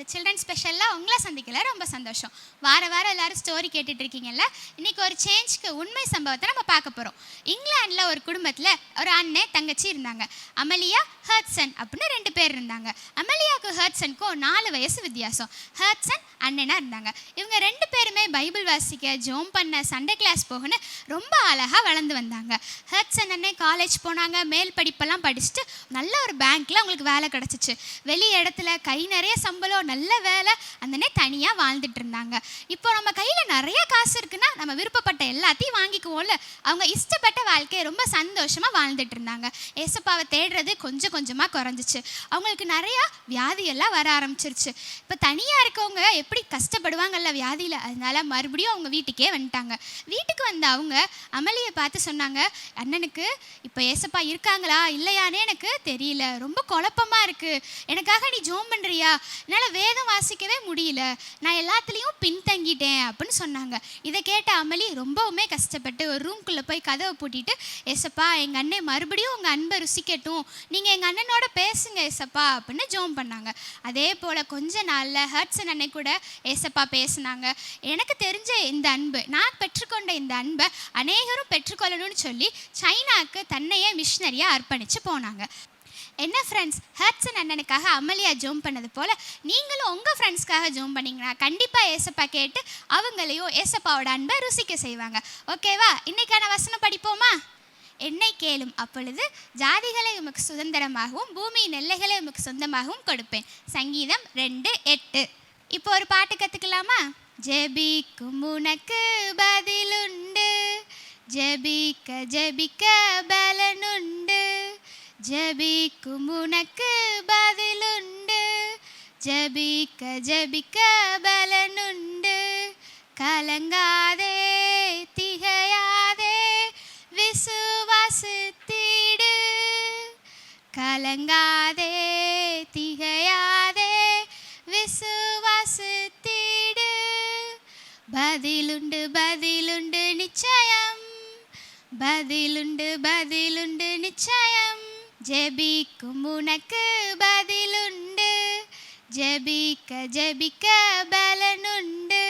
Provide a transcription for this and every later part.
இந்த சில்ட்ரன் ஸ்பெஷலில் உங்களை சந்திக்கல ரொம்ப சந்தோஷம். வாரம் எல்லாரும் ஸ்டோரி கேட்டுட்டு இருக்கீங்கல்ல. இன்றைக்கி ஒரு சேஞ்சுக்கு உண்மை சம்பவத்தை நம்ம பார்க்க போகிறோம். இங்கிலாண்டில் ஒரு குடும்பத்தில் ஒரு அண்ணன் தங்கச்சி இருந்தாங்க. அமலியா, ஹர்ட்சன் அப்படின்னு 2 பேர் இருந்தாங்க. அமலியாவுக்கும் ஹர்ட்சனுக்கும் 4 வயசு வித்தியாசம். ஹர்ட்சன் அண்ணனாக இருந்தாங்க. இவங்க 2 பேருமே பைபிள் வாசிக்க, ஜோம் பண்ண, சண்டே கிளாஸ் போகன்னு ரொம்ப அழகாக வளர்ந்து வந்தாங்க. ஹர்ட்சன் அண்ணன் காலேஜ் போனாங்க. மேல் படிப்பெல்லாம் படிச்சுட்டு நல்ல ஒரு பேங்க்கில் அவங்களுக்கு வேலை கிடச்சிச்சு. வெளி இடத்துல கை நிறைய சம்பளம், நல்ல வேலை. அந்தனே தனியாக வாழ்ந்துட்டு இருந்தாங்க. இப்போ நம்ம கையில் நிறைய காசு இருக்குன்னா நம்ம விருப்பப்பட்ட எல்லாத்தையும் வாங்கிக்குவோம்ல. அவங்க இஷ்டப்பட்ட வாழ்க்கையை ரொம்ப சந்தோஷமாக வாழ்ந்துட்டு இருந்தாங்க. ஏசப்பாவை தேடுறது கொஞ்சம் கொஞ்சமாக குறைஞ்சிச்சு. அவங்களுக்கு நிறையா வியாதியெல்லாம் வர ஆரம்பிச்சிருச்சு. இப்போ தனியாக இருக்கவங்க எப்படி கஷ்டப்படுவாங்கல்ல வியாதியில். அதனால மறுபடியும் அவங்க வீட்டுக்கே வந்துட்டாங்க. வீட்டுக்கு வந்த அவங்க அமலியை பார்த்து சொன்னாங்க, அண்ணனுக்கு இப்போ ஏசப்பா இருக்காங்களா இல்லையானே எனக்கு தெரியல, ரொம்ப குழப்பமாக இருக்குது, எனக்காக நீ ஜோம் பண்ணுறியா? என்னால் வேதம் வாசிக்கவே முடியல, நான் எல்லாத்துலேயும் பின்தங்கிட்டேன் அப்படின்னு சொன்னாங்க. இதை கேட்ட அமலி ரொம்பவுமே கஷ்டப்பட்டு ஒரு ரூம்குள்ளே போய் கதவை பூட்டிட்டு, ஏசப்பா எங்கள் அண்ணன் மறுபடியும் உங்கள் அன்பை ருசிக்கட்டும், நீங்கள் எங்கள் அண்ணனோட பேசுங்க ஏசப்பா அப்படின்னு ஜோம் பண்ணாங்க. அதே போல் கொஞ்ச நாளில் ஹர்ட்சன் அண்ணன் கூட ஏசப்பா பேசினாங்க. எனக்கு தெரிஞ்ச இந்த அன்பு, நான் பெற்றுக்கொண்ட இந்த அன்பை அநேகரும் பெற்றுக்கொள்ளணும்னு சொல்லி சைனாவுக்கு தன்னையே மிஷினரியாக அர்ப்பணித்து போனாங்க. என்ன ஃப்ரெண்ட்ஸ், ஹர்ட்சன் அண்ணனுக்காக அமலியா ஜோம் பண்ணது போல் நீங்களும் உங்கள் ஃப்ரெண்ட்ஸ்க்காக ஜோம் பண்ணிங்கன்னா கண்டிப்பாக ஏசப்பா கேட்டு அவங்களையும் ஏசப்பாவோட அன்பை ருசிக்க செய்வாங்க. ஓகேவா? இன்றைக்கான வசனம் படிப்போமா? என்னை கேளும், அப்பொழுது ஜாதிகளை உமக்கு சுதந்திரமாகவும் பூமியின் எல்லைகளை உமக்கு சொந்தமாகவும் கொடுப்பேன். சங்கீதம் 2:8. இப்போ ஒரு பாட்டு கற்றுக்கலாமா? ஜெபிக்கும் உனக்கு பதிலுண்டு, ஜெபிக்க ஜெபிக்க பலனுண்டு, ஜெபிக்கும் உனக்கு பதிலுண்டு, ஜெபிக்க ஜெபிக்க பலனுண்டு, கலங்காதே திகையாதே விசுவாசித்திடு, கலங்காதே திகையாதே விசுவாசித்திடு, பதிலுண்டு பதிலுண்டு நிச்சயம், பதிலுண்டு பதிலுண்டு நிச்சயம், ஜெபிக்கும் உனக்கு பதிலுண்டு, ஜெபிக்க ஜெபிக்க பலனுண்டு,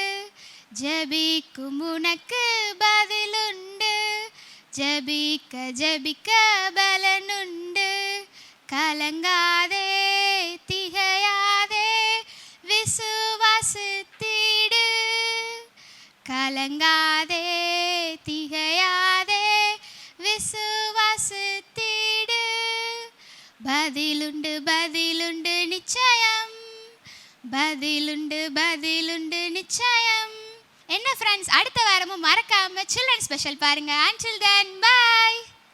ஜெபிக்கும் உனக்கு பதிலுண்டு, ஜெபிக்க ஜெபிக்க பலனுண்டு, கலங்காதே திகையாதே விசுவாசித்திடு, கலங்காதே திகையாதே விசுவாசித்திடு, பதிலுண்டு பதிலுண்டு நிச்சயம், பதிலுண்டு பதிலுண்டு நிச்சயம். என்ன ஃப்ரெண்ட்ஸ், அடுத்த வாரமும் மறக்காம சில்ட்ரன் ஸ்பெஷல் பாருங்க. Until then, bye.